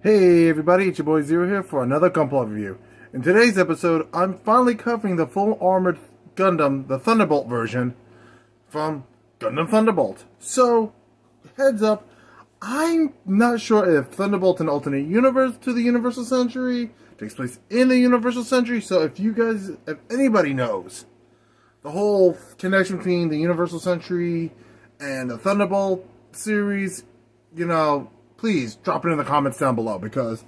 Hey everybody, it's your boy Zero here for another gunpla review. In today's episode, I'm finally covering the full armored Gundam, the Thunderbolt version, from Gundam Thunderbolt. So, heads up, I'm not sure if Thunderbolt's an alternate universe to the Universal Century, takes place in the Universal Century, so if anybody knows the whole connection between the Universal Century and the Thunderbolt series, please drop it in the comments down below, because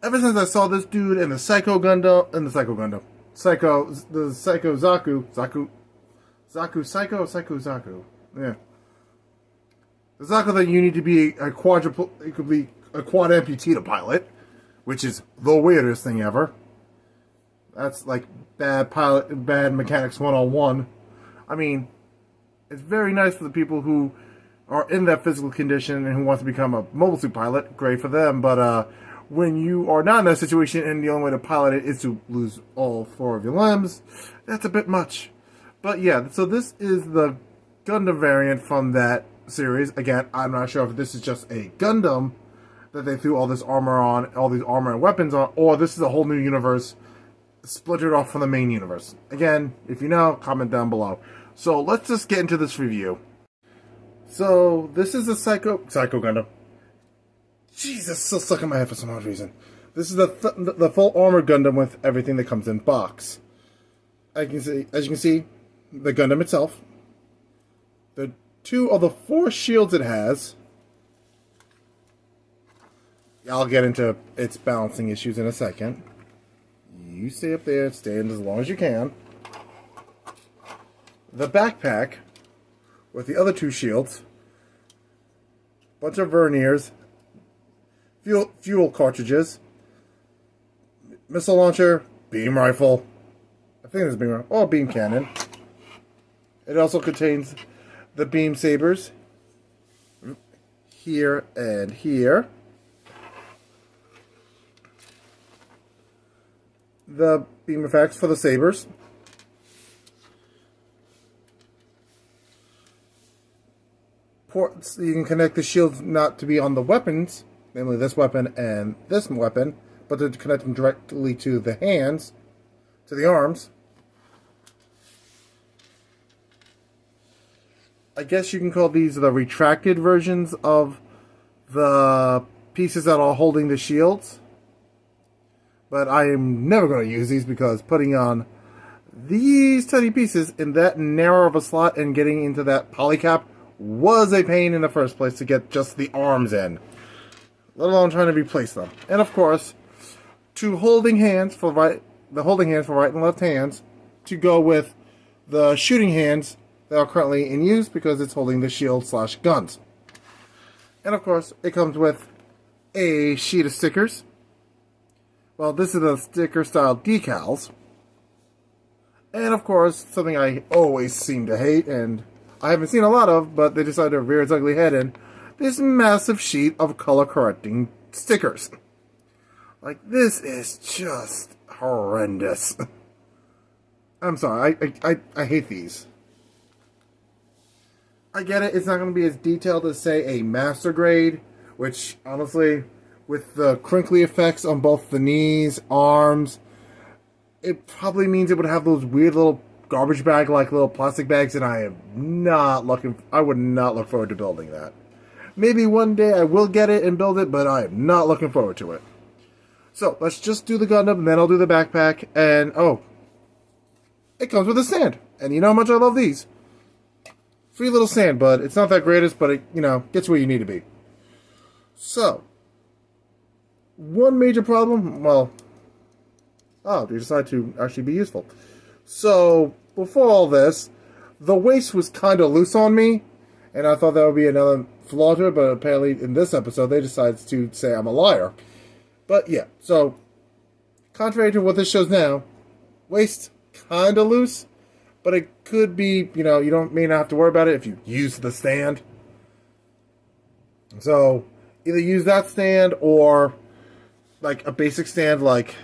ever since I saw this dude in the Psycho Gundam, the Psycho Zaku, yeah, the Zaku that you need to be it could be a quad amputee to pilot, which is the weirdest thing ever. That's like bad mechanics 101. I mean, it's very nice for the people who are in that physical condition and who wants to become a mobile suit pilot. Great for them, but when you are not in that situation and the only way to pilot it is to lose all four of your limbs, that's a bit much. But yeah, so this is the Gundam variant from that series. Again, I'm not sure if this is just a Gundam that they threw all this armor on, all these armor and weapons on, or this is a whole new universe splintered off from the main universe. Again, if you know, comment down below. So let's just get into this review. So, this is a Psycho Gundam. Jesus, still stuck in my head for some odd reason. This is the full armor Gundam with everything that comes in box. As you can see, the Gundam itself, the two of the four shields it has. I'll get into its balancing issues in a second. You stay up there, stay in as long as you can. The backpack with the other two shields, bunch of verniers, fuel cartridges, missile launcher, beam rifle, I think it's a beam rifle, or beam cannon. It also contains the beam sabers, here and here, the beam effects for the sabers, ports you can connect the shields not to be on the weapons, namely this weapon and this weapon, but to connect them directly to the hands, to the arms. I guess you can call these the retracted versions of the pieces that are holding the shields. But I am never going to use these because putting on these tiny pieces in that narrow of a slot and getting into that polycap was a pain in the first place to get just the arms in, let alone trying to replace them. And of course, the holding hands for right and left hands to go with the shooting hands that are currently in use because it's holding the shield/guns. And of course, it comes with a sheet of stickers. Well, this is the sticker style decals. And of course, something I always seem to hate and I haven't seen a lot of, but they decided to rear its ugly head in this massive sheet of color correcting stickers. Like, this is just horrendous. I'm sorry, I hate these. I get it, it's not going to be as detailed as, say, a master grade, which, honestly, with the crinkly effects on both the knees, arms, it probably means it would have those weird little garbage bag like little plastic bags, and I would not look forward to building that. Maybe one day I will get it and build it, but I am not looking forward to it. So let's just do the Gundam and then I'll do the backpack. And oh, it comes with a stand, and you know how much I love these. Free little stand, but it's not that greatest, but it gets where you need to be. So one major problem, they decided to actually be useful. So, before all this, the waist was kind of loose on me, and I thought that would be another flaw to it, but apparently in this episode they decided to say I'm a liar. But yeah, so, contrary to what this shows now, waist kind of loose, but it could be, you may not have to worry about it if you use the stand. So, either use that stand or, like, a basic stand like,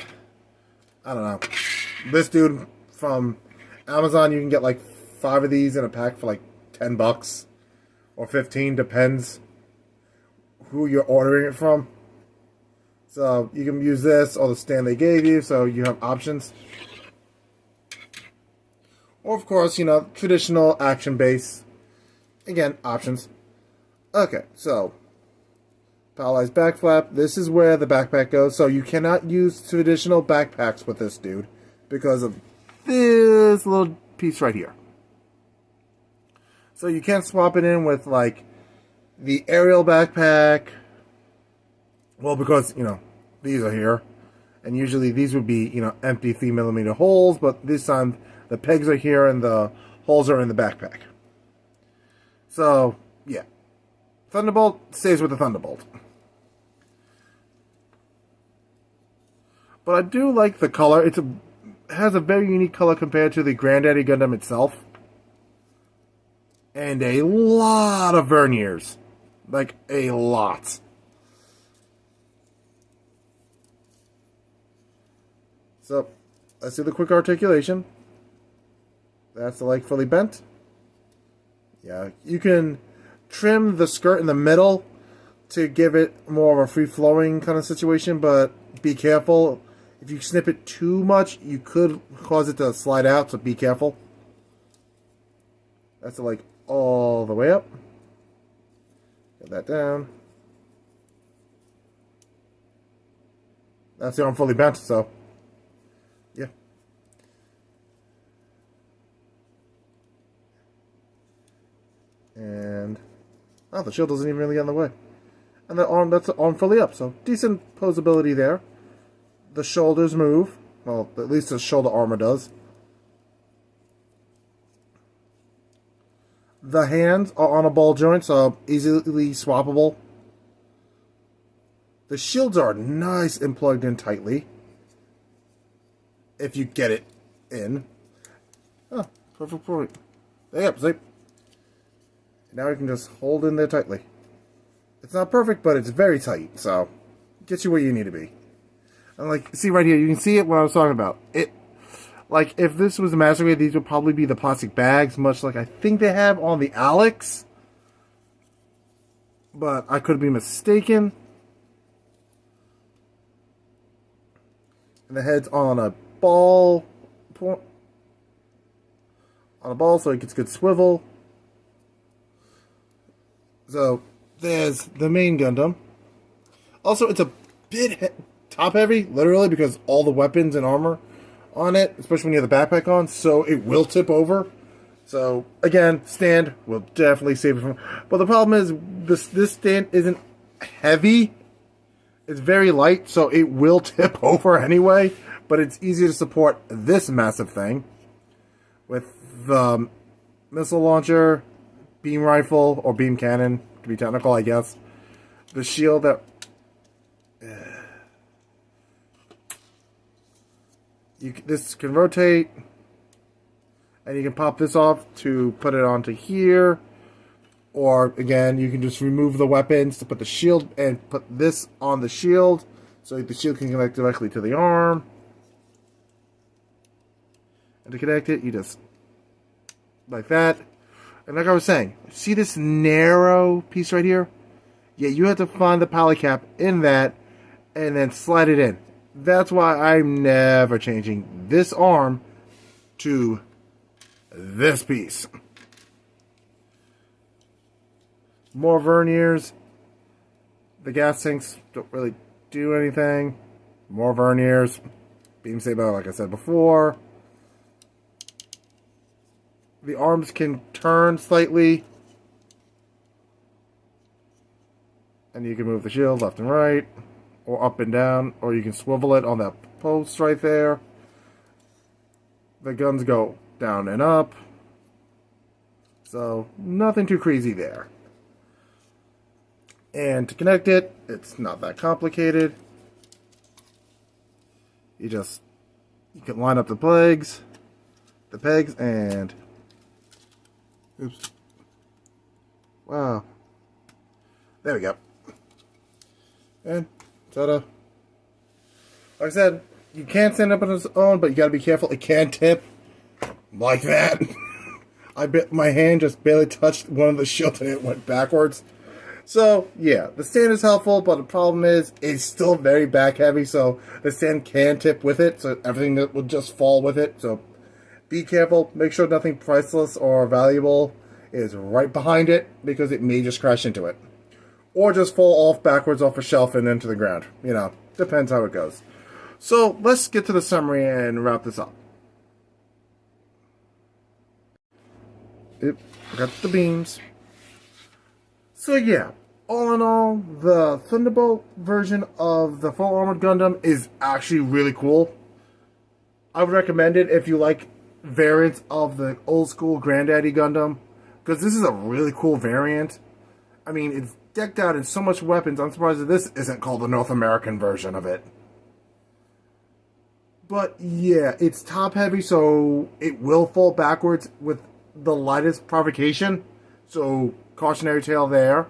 I don't know, this dude from Amazon. You can get like 5 of these in a pack for like $10 or 15, depends who you're ordering it from. So you can use this or the stand they gave you, so you have options. Or of course, you know, traditional action base. Again, options. Okay, so paralyzed back flap. This is where the backpack goes. So you cannot use traditional backpacks with this dude because of this little piece right here. So you can't swap it in with like the aerial backpack. Well, because, you know, these are here. And usually these would be, you know, empty 3mm holes. But this time the pegs are here and the holes are in the backpack. So, yeah. Thunderbolt stays with the Thunderbolt. But I do like the color. It has a very unique color compared to the Granddaddy Gundam itself. And a lot of verniers. Like, a lot. So, let's do the quick articulation. That's the leg fully bent. Yeah, you can trim the skirt in the middle to give it more of a free-flowing kind of situation, but be careful. If you snip it too much, you could cause it to slide out, so be careful. That's the leg all the way up. Get that down. That's the arm fully bent, so yeah. And oh, the shield doesn't even really get in the way. And the arm, that's the arm fully up, so decent posability there. The shoulders move. Well, at least the shoulder armor does. The hands are on a ball joint, so easily swappable. The shields are nice and plugged in tightly. If you get it in. Oh, perfect point. Yep, see? Now you can just hold in there tightly. It's not perfect, but it's very tight, so it gets you where you need to be. And like, see right here, you can see it what I was talking about. It, like, if this was a master grade, these would probably be the plastic bags, much like I think they have on the Alex. But I could be mistaken. And the head's on a ball. On a ball, so it gets good swivel. So, there's the main Gundam. Also, it's a bit top heavy, literally, because all the weapons and armor on it, especially when you have the backpack on, so it will tip over. So, again, stand will definitely save it from... But the problem is, this stand isn't heavy. It's very light, so it will tip over anyway. But it's easier to support this massive thing with the missile launcher, beam rifle, or beam cannon, to be technical, I guess. The shield that... this can rotate, and you can pop this off to put it onto here. Or, again, you can just remove the weapons to put the shield and put this on the shield, so the shield can connect directly to the arm. And to connect it, you just, like that. And like I was saying, see this narrow piece right here? Yeah, you have to find the poly cap in that, and then slide it in. That's why I'm never changing this arm to this piece. More verniers. The gas tanks don't really do anything. More verniers. Beam saber, like I said before. The arms can turn slightly. And you can move the shield left and right. Or up and down. Or you can swivel it on that post right there. The guns go down and up. So, nothing too crazy there. And to connect it, it's not that complicated. You can line up the pegs, and oops. Wow. There we go. And ta-da. Like I said, you can stand up on its own, but you gotta be careful. It can tip like that. My hand just barely touched one of the shields and it went backwards. So, yeah, the stand is helpful, but the problem is it's still very back heavy, so the stand can tip with it, so everything that will just fall with it. So, be careful. Make sure nothing priceless or valuable is right behind it, because it may just crash into it. Or just fall off backwards off a shelf and into the ground. You know, depends how it goes. So, let's get to the summary and wrap this up. Yep, got the beams. So yeah, all in all, the Thunderbolt version of the full armored Gundam is actually really cool. I would recommend it if you like variants of the old school Granddaddy Gundam, because this is a really cool variant. I mean, it's decked out in so much weapons. I'm surprised that this isn't called the North American version of it. But yeah, it's top heavy, so it will fall backwards with the lightest provocation. So cautionary tale there.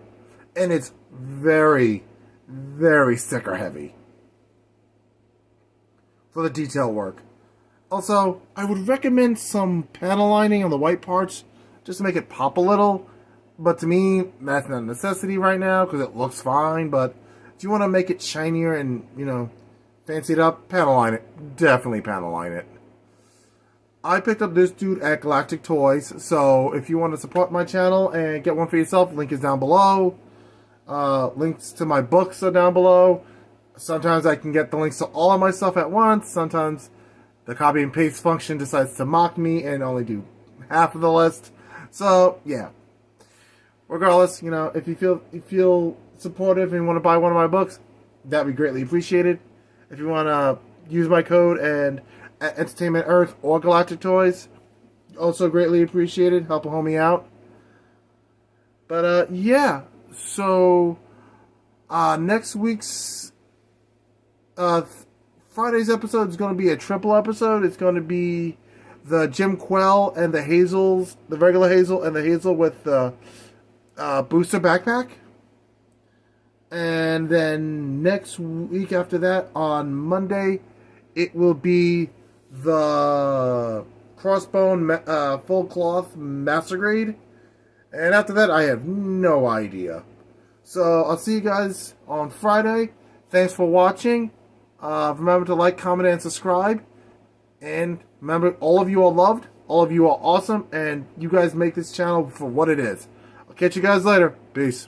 And it's very, very sticker heavy for the detail work. Also, I would recommend some panel lining on the white parts just to make it pop a little. But to me, that's not a necessity right now because it looks fine. But if you want to make it shinier and, you know, fancy it up, panel line it. Definitely panel line it. I picked up this dude at Galactic Toys, so if you want to support my channel and get one for yourself, link is down below. Links to my books are down below. Sometimes I can get the links to all of my stuff at once. Sometimes the copy and paste function decides to mock me and only do half of the list. So, yeah. Regardless, you know, if you feel supportive and want to buy one of my books, that'd be greatly appreciated. If you want to use my code and at Entertainment Earth or Galactic Toys, also greatly appreciated. Help a homie out. But yeah, so next week's Friday's episode is going to be a triple episode. It's going to be the Jim Quell and the Hazels, the regular Hazel and the Hazel with the booster backpack. And then next week after that, on Monday, it will be the Crossbone full cloth master grade. And after that, I have no idea. So I'll see you guys on Friday. Thanks for watching. Remember to like, comment, and subscribe. And remember, all of you are loved. All of you are awesome. And you guys make this channel for what it is. I'll catch you guys later. Peace.